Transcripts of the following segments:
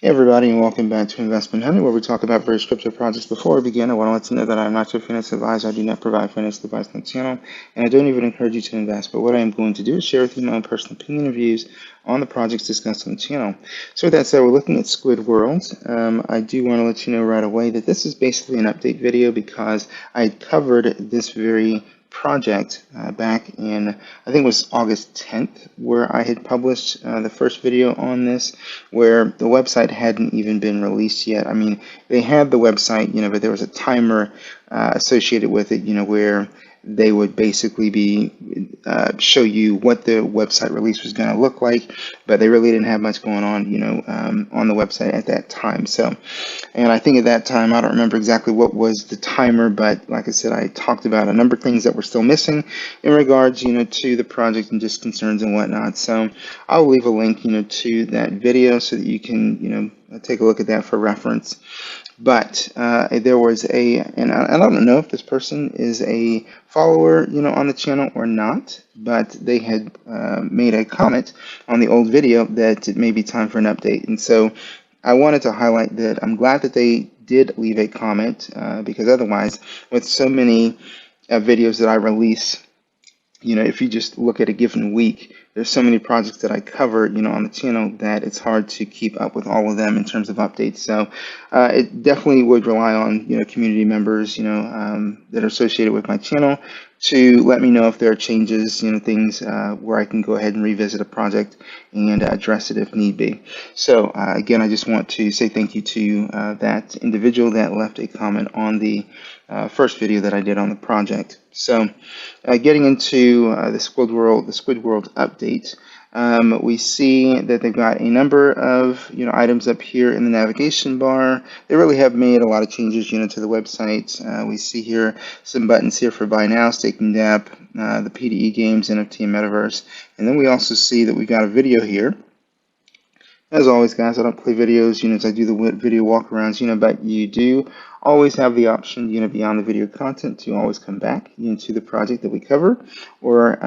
Hey everybody, and welcome back to Investment Honey, where we talk about various crypto projects. Before we begin, I want to let you know that I'm not your financial advisor. I do not provide financial advice on the channel, and I don't even encourage you to invest. But what I am going to do is share with you my own personal opinion and views on the projects discussed on the channel. So with that said, we're looking at Squid World. I do want to let you know right away that this is basically an update video because I covered this very project back in, I think it was August 10th, where I had published the first video on this, where the website hadn't even been released yet. I mean, they had the website, but there was a timer associated with it, where they would basically be show you what the website release was going to look like, but they really didn't have much going on, on the website at that time. So, and I think at that time, I don't remember exactly what was the timer, but like I said, I talked about a number of things that were still missing in regards, to the project and just concerns and whatnot. So I'll leave a link, to that video so that you can, take a look at that for reference. But there was and I don't know if this person is a follower, on the channel or not, but they had made a comment on the old video that it may be time for an update. And so I wanted to highlight that I'm glad that they did leave a comment because otherwise, with so many videos that I release, if you just look at a given week, there's so many projects that I cover, on the channel that it's hard to keep up with all of them in terms of updates. So it definitely would rely on, community members, that are associated with my channel to let me know if there are changes, things where I can go ahead and revisit a project and address it if need be. So again, I just want to say thank you to that individual that left a comment on the first video that I did on the project. So getting into the Squid World update, we see that they've got a number of items up here in the navigation bar. They really have made a lot of changes to the website. We see here some buttons here for buy now, staking dApp, the PDE games, NFT, and metaverse. And then we also see that we've got a video here. As always, guys, I don't play videos, as I do the video walkarounds, but you do always have the option, beyond the video content to always come back, to the project that we cover or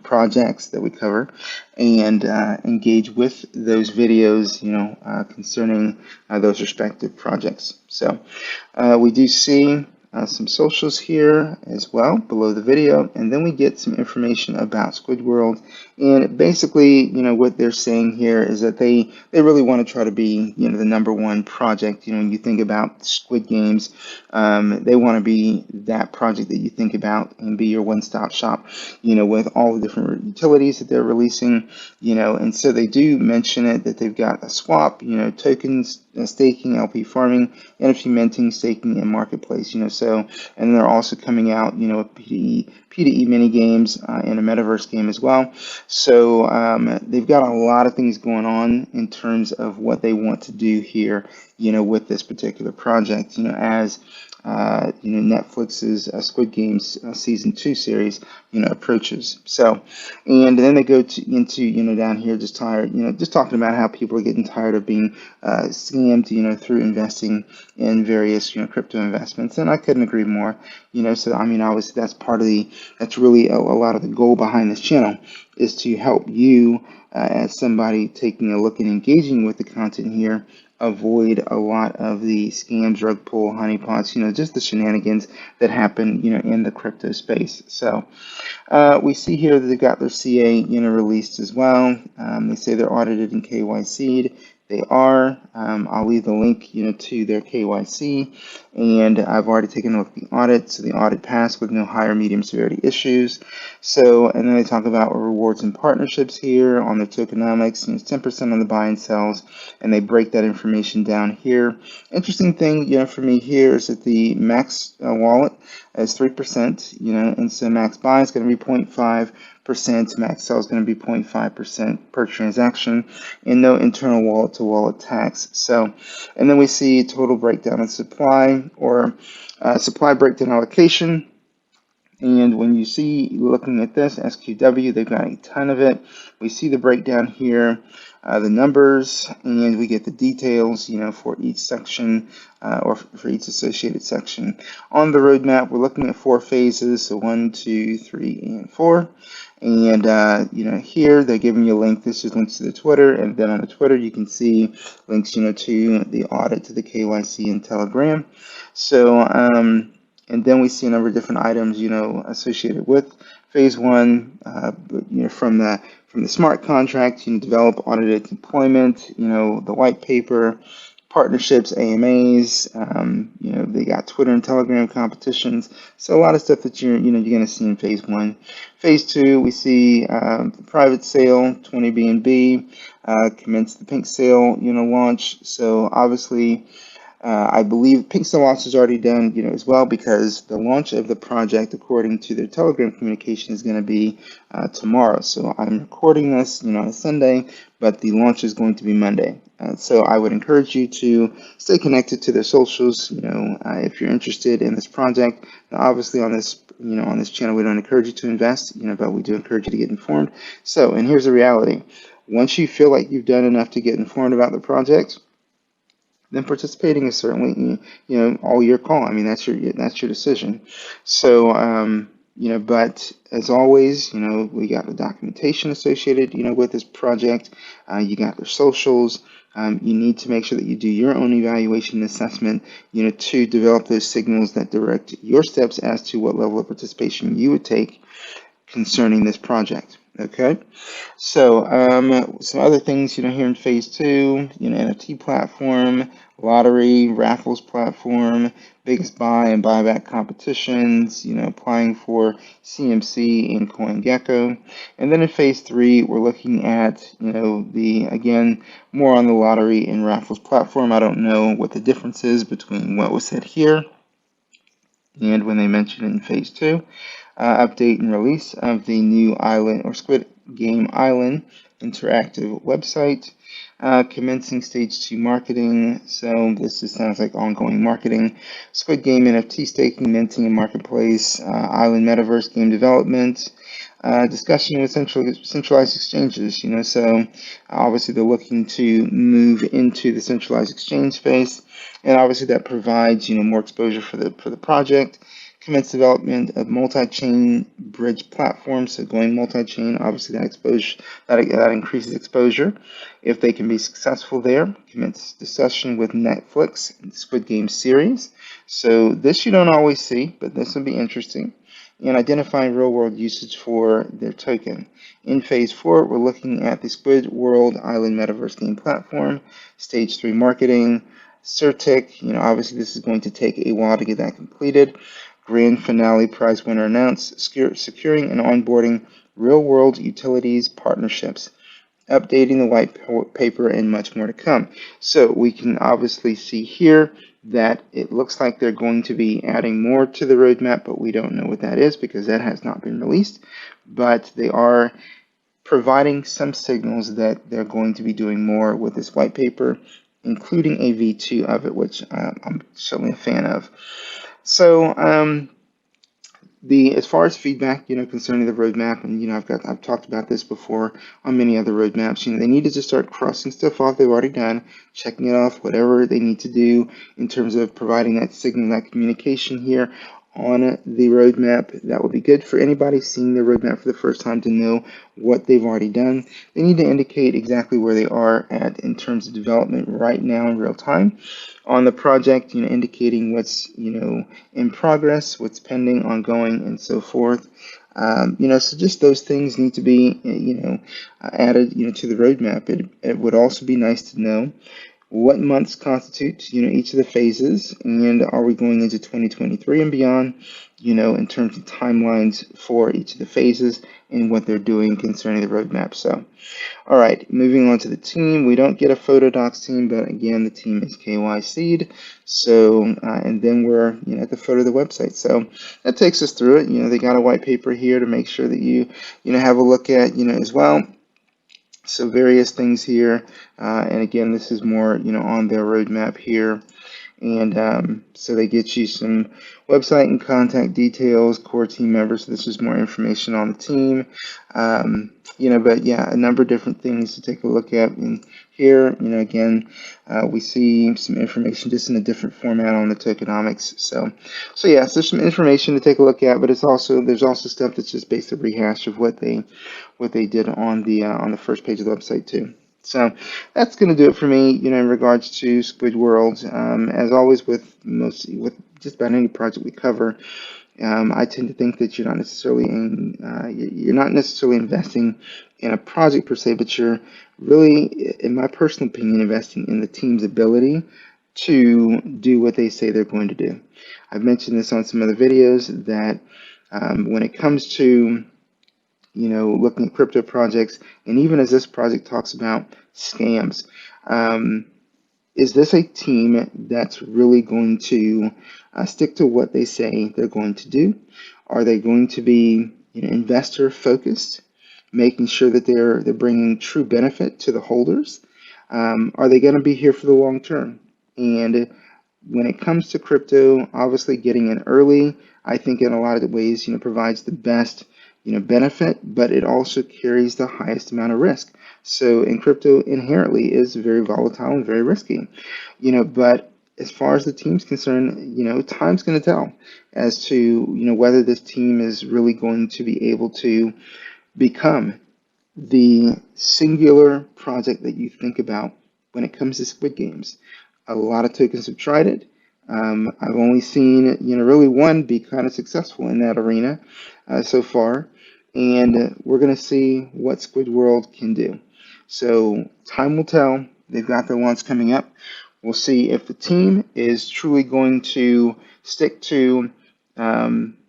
projects that we cover and engage with those videos, concerning those respective projects. So we do see some socials here as well below the video, and then we get some information about Squid World. And basically, what they're saying here is that they really want to try to be, the #1 project. When you think about Squid Games, they want to be that project that you think about and be your one-stop shop, with all the different utilities that they're releasing, and so they do mention it that they've got a swap, tokens, staking, LP farming, NFT minting, staking, and marketplace, so, and they're also coming out, with PDE mini games and a metaverse game as well. So they've got a lot of things going on in terms of what they want to do here, with this particular project, as Netflix's Squid Games season 2 series, approaches. So, and then they go into, down here, just talking about how people are getting tired of being scammed, through investing in various, crypto investments. And I couldn't agree more, so, I mean, obviously that's really a lot of the goal behind this channel is to help you as somebody taking a look and engaging with the content here, avoid a lot of the scams, rug pull, honeypots, just the shenanigans that happen, in the crypto space. So we see here that they've got their CA, released as well. They say they're audited and KYC'd. They are. I'll leave the link, to their KYC, and I've already taken a look at the audit. So the audit passed with no high or medium severity issues. So, and then they talk about rewards and partnerships here on their tokenomics. It's 10% on the buy and sells, and they break that information down here. Interesting thing, for me here is that the max wallet is 3%, and so max buy is going to be 0.5%, max sell is going to be 0.5% per transaction, and no internal wallet to wallet tax. So, and then we see total breakdown of supply or supply breakdown allocation. And when you see, looking at this, SQW, they've got a ton of it. We see the breakdown here, the numbers, and we get the details, for each section or for each associated section. On the roadmap, we're looking at 4 phases, so 1, 2, 3, and 4. And here they're giving you a link. This is links to the Twitter, and then on the Twitter you can see links, to the audit, to the KYC, and Telegram. So, and then we see a number of different items, associated with phase 1. From the smart contract, develop audited deployment, the white paper, partnerships, AMAs, they got Twitter and Telegram competitions. So a lot of stuff that you're going to see in phase 1. Phase 2, we see the private sale, 20 BNB, commence the pink sale, launch. So obviously, I believe pink sale launch is already done, as well, because the launch of the project, according to their Telegram communication, is going to be tomorrow. So I'm recording this, on a Sunday, but the launch is going to be Monday. So I would encourage you to stay connected to their socials, if you're interested in this project. Now, obviously on this, on this channel, we don't encourage you to invest, but we do encourage you to get informed. So, and here's the reality. Once you feel like you've done enough to get informed about the project, then participating is certainly, all your call. I mean, that's your decision. So, but as always, we got the documentation associated, with this project. You got their socials. You need to make sure that you do your own evaluation and assessment, to develop those signals that direct your steps as to what level of participation you would take concerning this project. Okay, so some other things, here in phase 2, NFT platform, lottery, raffles platform, biggest buy and buyback competitions, applying for CMC and CoinGecko. And then in phase 3, we're looking at, again, more on the lottery and raffles platform. I don't know what the difference is between what was said here and when they mentioned it in phase 2. Update and release of the new Island or Squid Game Island interactive website. Commencing stage 2 marketing. So this just sounds like ongoing marketing. Squid Game NFT staking, minting, and marketplace. Island metaverse game development. Discussion with centralized exchanges. So obviously they're looking to move into the centralized exchange space, and obviously that provides more exposure for the project. Commence development of multi-chain bridge platforms. So going multi-chain, obviously that increases exposure if they can be successful there. Commence discussion with Netflix and Squid Game series. So this you don't always see, but this will be interesting. And identifying real-world usage for their token. In phase 4, we're looking at the Squid World Island Metaverse game platform. Stage 3 marketing. Certic, obviously this is going to take a while to get that completed. Grand finale prize winner announced, securing and onboarding real-world utilities partnerships, updating the white paper, and much more to come. So we can obviously see here that it looks like they're going to be adding more to the roadmap, but we don't know what that is because that has not been released. But they are providing some signals that they're going to be doing more with this white paper, including a V2 of it, which I'm certainly a fan of. So as far as feedback, concerning the roadmap, and I've talked about this before on many other roadmaps. They needed to start crossing stuff off they've already done, checking it off, whatever they need to do in terms of providing that signal, that communication here on the roadmap. That would be good for anybody seeing the roadmap for the first time to know what they've already done. They need to indicate exactly where they are at in terms of development right now in real time on the project, indicating what's, in progress, what's pending, ongoing, and so forth. So just those things need to be, added, to the roadmap. It would also be nice to know what months constitute, each of the phases, and are we going into 2023 and beyond, in terms of timelines for each of the phases and what they're doing concerning the roadmap. So, all right, moving on to the team. We don't get a photo docs team, but again, the team is KYC'd. So, and then we're, at the foot of the website. So that takes us through it. They got a white paper here to make sure that you have a look at, as well. So various things here, and again, this is more, on their roadmap here. And so they get you some website and contact details, core team members. So this is more information on the team. But yeah, a number of different things to take a look at. And here, again, we see some information just in a different format on the tokenomics. So yeah, so there's some information to take a look at, but there's also stuff that's just based a rehash of what they did on the first page of the website too. So that's going to do it for me, in regards to Squid World. As always, with just about any project we cover, I tend to think that you're not necessarily investing in a project per se, but you're really, in my personal opinion, investing in the team's ability to do what they say they're going to do. I've mentioned this on some other videos that when it comes to looking at crypto projects, and even as this project talks about scams, is this a team that's really going to stick to what they say they're going to do? Are they going to be investor focused, making sure that they're bringing true benefit to the holders? Are they going to be here for the long term? And when it comes to crypto, obviously getting in early, I think in a lot of ways, provides the best, benefit, but it also carries the highest amount of risk. So in crypto inherently is very volatile and very risky, but as far as the team's concerned, time's going to tell as to, whether this team is really going to be able to become the singular project that you think about when it comes to Squid Games. A lot of tokens have tried it. I've only seen, really one be kind of successful in that arena so far, and we're going to see what Squid World can do. So time will tell. They've got their launch coming up. We'll see if the team is truly going to stick to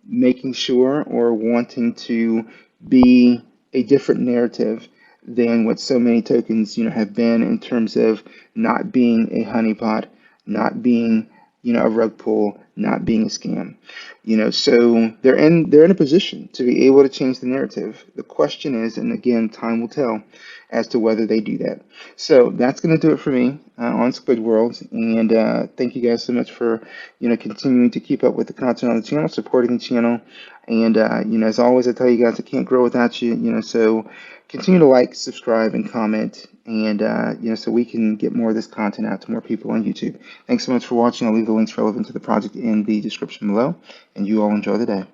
making sure or wanting to be a different narrative than what so many tokens, have been in terms of not being a honeypot, not being, a rug pull, not being a scam. So they're in a position to be able to change the narrative. The question is, and again, time will tell as to whether they do that. So that's going to do it for me on Squid World, and thank you guys so much for continuing to keep up with the content on the channel, supporting the channel, and as always, I tell you guys I can't grow without you. So continue to like, subscribe, and comment, and so we can get more of this content out to more people on YouTube. Thanks so much for watching. I'll leave the links relevant to the project in the description below, and you all enjoy the day.